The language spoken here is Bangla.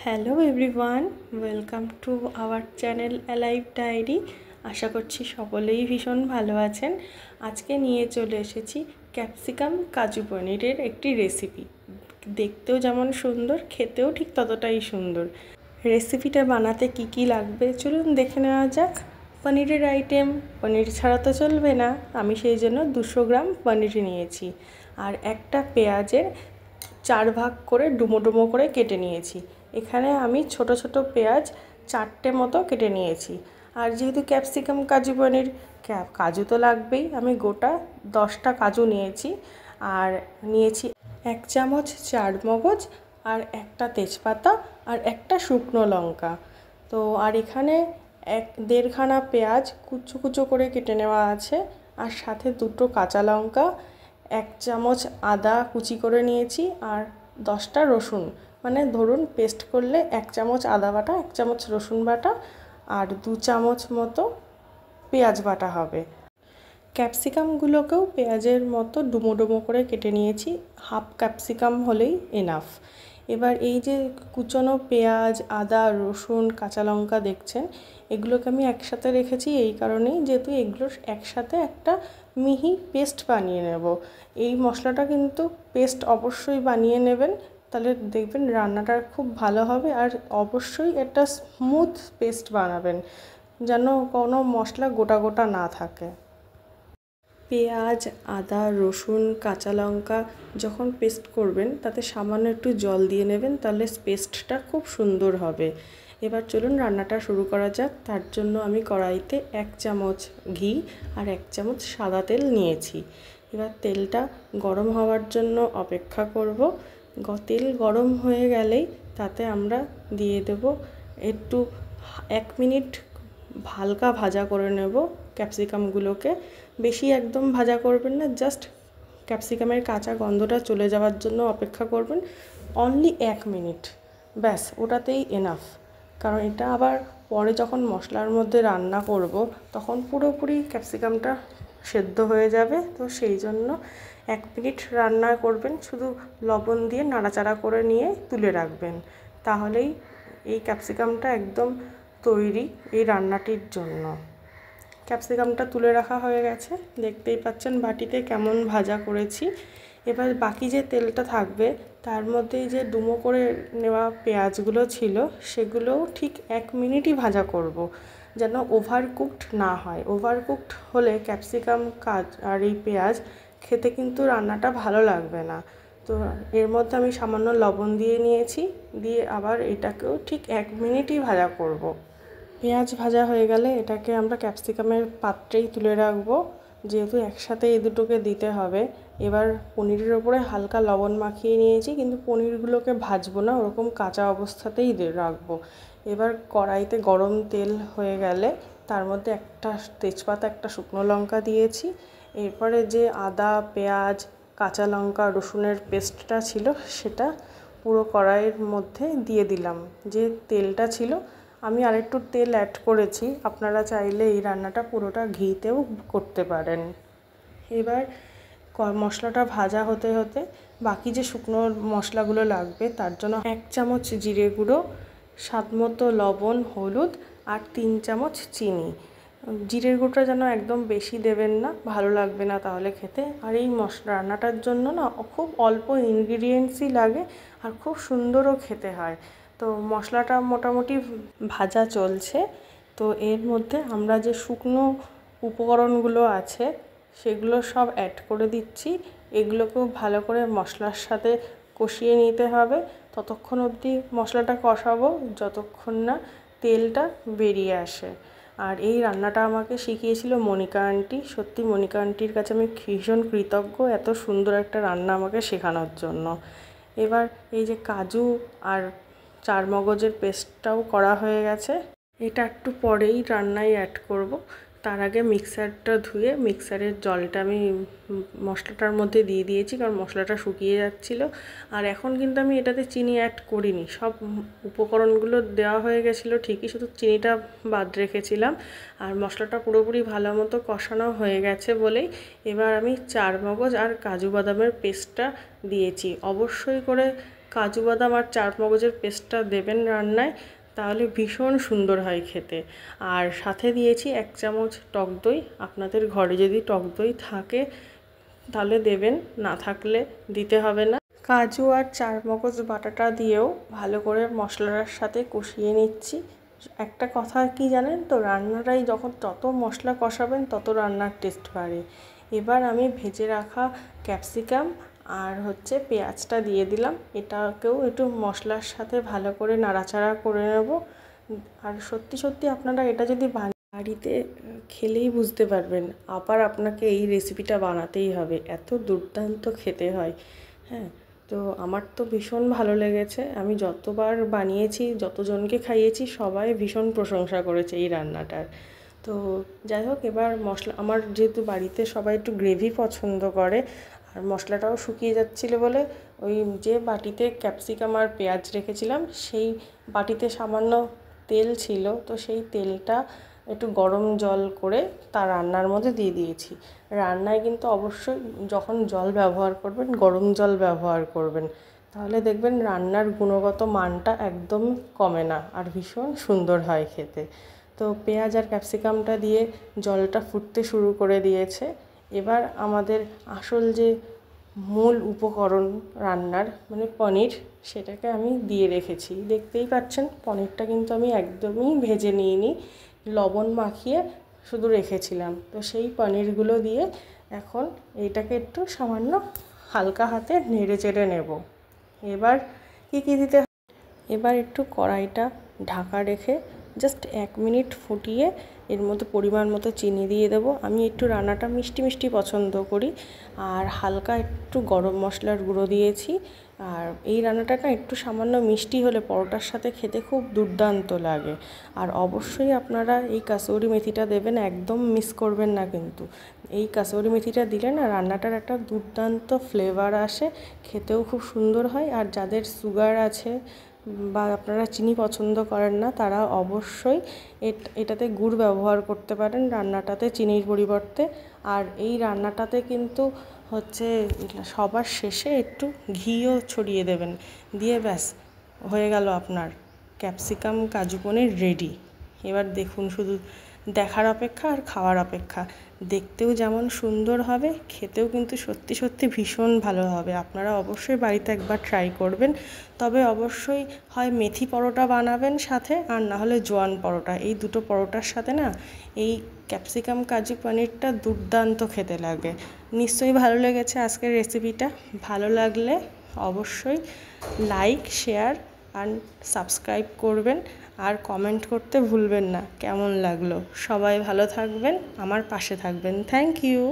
Hello everyone, welcome to our channel Alive Diary. আশা করছি সকলেই ভীষণ ভালো আছেন। আজকে নিয়ে চলে এসেছি ক্যাপসিকাম কাজু পনিরের একটি রেসিপি। দেখতেও যেমন সুন্দর, খেতেও ঠিক ততটাই সুন্দর। রেসিপিটা বানাতে কি কি লাগবে চলুন দেখে নেওয়া যাক। পনিরের আইটেম, পনির ছাড়া তো চলবে না। আমি সেই জন্য 200 গ্রাম পনির নিয়েছি আর একটা পেঁয়াজের 4 ভাগ করে ডুমো ডুমো করে কেটে নিয়েছি। এখানে আমি ছোট ছোট পেঁয়াজ 4টে মতো কেটে নিয়েছি। আর যেহেতু ক্যাপসিকাম কাজু পনির, কাজু তো লাগবেই। আমি গোটা 10টা কাজু নিয়েছি আর নিয়েছি 1 চামচ চারমগজ আর একটা তেজপাতা আর একটা শুকনো লঙ্কা। তো আর এখানে 1.5খানা পেঁয়াজ কুচো কুচো করে কেটে নেওয়া আছে আর সাথে 2টো কাঁচা লঙ্কা, 1 চামচ আদা কুচি করে নিয়েছি আর 10টা রসুন, মানে ধরুন পেস্ট করলে 1 চামচ আদা বাটা, 1 চামচ রসুন বাটা আর 2 চামচ মতো পেঁয়াজ বাটা হবে। ক্যাপসিকামগুলোকেও পেঁয়াজের মতো ডুমো ডুমো করে কেটে নিয়েছি, হাফ ক্যাপসিকাম হলেই এনাফ। এবার এই যে কুচনো পেঁয়াজ, আদা, রসুন, কাঁচা লঙ্কা দেখছেন, এগুলোকে আমি একসাথে রেখেছি এই কারণেই, যেহেতু এগুলোর একসাথে একটা মিহি পেস্ট বানিয়ে নেব। এই মশলাটা কিন্তু পেস্ট অবশ্যই বানিয়ে নেবেন, তাহলে দেখবেন রান্নাটা খুব ভালো হবে। আর অবশ্যই একটা স্মুথ পেস্ট বানাবেন, যেন কোনো মশলা গোটা গোটা না থাকে। পেঁয়াজ, আদা, রসুন, কাঁচা লঙ্কা যখন পেস্ট করবেন তাতে সামান্য একটু জল দিয়ে নেবেন, তাহলে পেস্টটা খুব সুন্দর হবে। এবার চলুন রান্নাটা শুরু করা যাক। তার জন্য আমি কড়াইতে 1 চামচ ঘি আর 1 চামচ সাদা তেল নিয়েছি। এবার তেলটা গরম হওয়ার জন্য অপেক্ষা করব। তেল গরম হয়ে গেলেই তাতে আমরা দিয়ে দেব একটু 1 মিনিট হালকা ভাজা করে নেব ক্যাপসিকামগুলোকে। বেশি একদম ভাজা করবেন না, জাস্ট ক্যাপসিকামের কাঁচা গন্ধটা চলে যাওয়ার জন্য অপেক্ষা করবেন। অনলি 1 মিনিট, ব্যাস, ওটাতেই এনাফ। কারণ এটা আবার পরে যখন মশলার মধ্যে রান্না করব তখন পুরোপুরি ক্যাপসিকামটা সেদ্ধ হয়ে যাবে। তো সেই জন্য 1 মিনিট রান্না করবেন, শুধু লবণ দিয়ে নাড়াচাড়া করে নিয়ে তুলে রাখবেন। তাহলেই এই ক্যাপসিকামটা একদম তৈরি এই রান্নাটির জন্য। ক্যাপসিকামটা তুলে রাখা হয়ে গেছে, দেখতেই পাচ্ছেন বাটিতে কেমন ভাজা করেছি। এবার বাকি যে তেলটা থাকবে তার মধ্যে যে ডুমো করে নেওয়া পেঁয়াজগুলো ছিল সেগুলোও ঠিক 1 মিনিটই ভাজা করব, যেন ওভারকুকড না হয়। ওভারকুকড হলে ক্যাপসিকাম আর এই পেঁয়াজ খেতে কিন্তু রান্নাটা ভালো লাগবে না। তো এর মধ্যে আমি সামান্য লবণ দিয়ে নিয়েছি, দিয়ে আবার এটাকেও ঠিক 1 মিনিটই ভাজা করব। পেঁয়াজ ভাজা হয়ে গেলে এটাকে আমরা ক্যাপসিকামের পাত্রেই তুলে রাখবো, যেহেতু একসাথে এই দুটোকে দিতে হবে। এবার পনিরের ওপরে হালকা লবণ মাখিয়ে নিয়েছি, কিন্তু পনিরগুলোকে ভাজবো না, ওরকম কাঁচা অবস্থাতেই রাখবো। এবার কড়াইতে গরম তেল হয়ে গেলে তার মধ্যে একটা তেজপাতা, একটা শুকনো লঙ্কা দিয়েছি। এরপরে যে আদা, পেঁয়াজ, কাঁচা লঙ্কা, রসুনের পেস্টটা ছিল সেটা পুরো কড়াইয়ের মধ্যে দিয়ে দিলাম। যে তেলটা ছিল, আমি আরেকটু তেল অ্যাড করেছি, আপনারা চাইলে এই রান্নাটা পুরোটা ঘিতেও করতে পারেন। এবার মশলাটা ভাজা হতে হতে বাকি যে শুকনো মশলাগুলো লাগবে তার জন্য 1 চামচ জিরে গুঁড়ো, স্বাদ মতো লবণ, হলুদ আর 3 চামচ চিনি। জিরের গুঁড়োটা যেন একদম বেশি দেবেন না, ভালো লাগবে না তাহলে খেতে। আর এই রান্নাটার জন্য না খুব অল্প ইনগ্রিডিয়েন্টসই লাগে আর খুব সুন্দরও খেতে হয়। তো মশলাটা মোটামুটি ভাজা চলছে। তো এর মধ্যে আমরা যে শুকনো উপকরণগুলো আছে সেগুলো সব অ্যাড করে দিচ্ছি। এগুলোকেও ভালো করে মশলার সাথে কষিয়ে নিতে হবে। ততক্ষণ অবধি মশলাটা কষাবো যতক্ষণ না তেলটা বেরিয়ে আসে। আর এই রান্নাটা আমাকে শিখিয়েছিল মনিকা আন্টি। সত্যি মনিকা আন্টির কাছে আমি ভীষণ কৃতজ্ঞ এত সুন্দর একটা রান্না আমাকে শেখানোর জন্য। এবার এই যে কাজু আর চারমগজের পেস্টটাও করা হয়ে গেছে, এটা একটু পরেই রান্নায় অ্যাড করব। তার আগে মিক্সারটা ধুয়ে মিক্সারের জলটা আমি মশলাটার মধ্যে দিয়ে দিয়েছি, কারণ মশলাটা শুকিয়ে যাচ্ছিল। আর এখন কিন্তু আমি এটাতে চিনি অ্যাড করিনি, সব উপকরণগুলো দেওয়া হয়ে গেছিলো ঠিকই, শুধু চিনিটা বাদ রেখেছিলাম। আর মশলাটা পুরোপুরি ভালো মতো কষানো হয়ে গেছে বলেই এবার আমি চারমগজ আর কাজু বাদামের পেস্টটা দিয়েছি। অবশ্যই করে কাজু বাদাম আর চারমগজের পেস্টটা দেবেন রান্নায়, তাহলে ভীষণ সুন্দর হয় খেতে। আর সাথে দিয়েছি 1 চামচ টক দই। আপনাদের ঘরে যদি টক দই থাকে তাহলে দেবেন, না থাকলে দিতে হবে না। কাজু আর চারমগজ বাটাটা দিয়েও ভালো করে মশলার সাথে কষিয়ে নিচ্ছি। একটা কথা কি জানেন তো, রান্নাটাই যখন তত মশলা কষাবেন তত রান্নার টেস্ট বাড়ে। এবার আমি ভেজে রাখা ক্যাপসিকাম আর পেঁয়াজটা দিয়ে দিলাম। এটাকেও একটু মশলার সাথে ভালো করে নাড়াচাড়া করে নেব। আর সত্যি সত্যি আপনারা এটা যদি বাড়িতে খেলেই বুঝতে পারবেন, আবার আপনাকে এই রেসিপিটা বানাতেই হবে, এত দুর্দান্ত খেতে হয়। হ্যাঁ, তো আমার তো ভীষণ ভালো লেগেছে। আমি যতবার বানিয়েছি, যতজনকে খাইয়েছি, সবাই ভীষণ প্রশংসা করেছে এই রান্নাটার। তো যাই হোক, এবার মশলা, আমার যেহেতু বাড়িতে সবাই একটু গ্রেভি পছন্দ করে, আর মশলাটাও শুকিয়ে যাচ্ছিলো বলে ওই যে বাটিতে ক্যাপসিকাম আর পেঁয়াজ রেখেছিলাম সেই বাটিতে সামান্য তেল ছিল, তো সেই তেলটা একটু গরম জল করে তার রান্নার মধ্যে দিয়ে দিয়েছি। রান্নায় কিন্তু অবশ্যই যখন জল ব্যবহার করবেন গরম জল ব্যবহার করবেন, তাহলে দেখবেন রান্নার গুণগত মানটা একদম কমে না, আর ভীষণ সুন্দর হয় খেতে। তো পেঁয়াজ আর ক্যাপসিকামটা দিয়ে জলটা ফুটতে শুরু করে দিয়েছে। এবার আমাদের আসল যে মূল উপকরণ রান্নার, মানে পনির, সেটাকে আমি দিয়ে রেখেছি। দেখতেই পাচ্ছেন পনিরটা কিন্তু আমি একদমই ভেজে নিইনি, লবণ মাখিয়ে শুধু রেখেছিলাম। তো সেই পনিরগুলো দিয়ে এখন এইটাকে একটু সামান্য হালকা হাতে নেড়ে চেড়ে নেব। এবার কী দিতে, এবার একটু কড়াইটা ঢাকা রেখে জাস্ট 1 মিনিট ফুটিয়ে এর মধ্যে পরিমাণ মতো চিনি দিয়ে দেবো। আমি একটু রান্নাটা মিষ্টি মিষ্টি পছন্দ করি, আর হালকা একটু গরম মশলার গুঁড়ো দিয়েছি। আর এই রান্নাটা না একটু সামান্য মিষ্টি হলে পরোটার সাথে খেতে খুব দুর্দান্ত লাগে। আর অবশ্যই আপনারা এই কাসুরি মেথিটা দেবেন, একদম মিস করবেন না কিন্তু। এই কাসুরি মেথিটা দিলে না রান্নাটার একটা দুর্দান্ত ফ্লেভার আসে, খেতেও খুব সুন্দর হয়। আর যাদের সুগার আছে বা আপনারা চিনি পছন্দ করেন না, তারা অবশ্যই এটাতে গুড় ব্যবহার করতে পারেন রান্নাটাতে চিনির পরিবর্তে। আর এই রান্নাটাতে কিন্তু সবার শেষে একটু ঘিও ছড়িয়ে দেবেন, দিয়ে ব্যাস হয়ে গেল আপনার ক্যাপসিকাম কাজু পনির রেডি। এবার দেখুন, শুধু দেখার অপেক্ষা আর খাওয়ার অপেক্ষা। দেখতেও যেমন সুন্দর হবে, খেতেও কিন্তু সত্যি সত্যি ভীষণ ভালো হবে। আপনারা অবশ্যই বাড়িতে একবার ট্রাই করবেন। তবে অবশ্যই হয় মেথি পরোটা বানাবেন সাথে, আর না হলে জোয়ান পরোটা। এই দুটো পরোটার সাথে না এই ক্যাপসিকাম কাজু পনিরটা দুর্দান্ত খেতে লাগে। নিশ্চয়ই ভালো লেগেছে আজকের রেসিপিটা। ভালো লাগলে অবশ্যই লাইক, শেয়ার আর সাবস্ক্রাইব করবেন, আর কমেন্ট করতে ভুলবেন না কেমন লাগলো। সবাই ভালো থাকবেন, আমার পাশে থাকবেন। Thank you.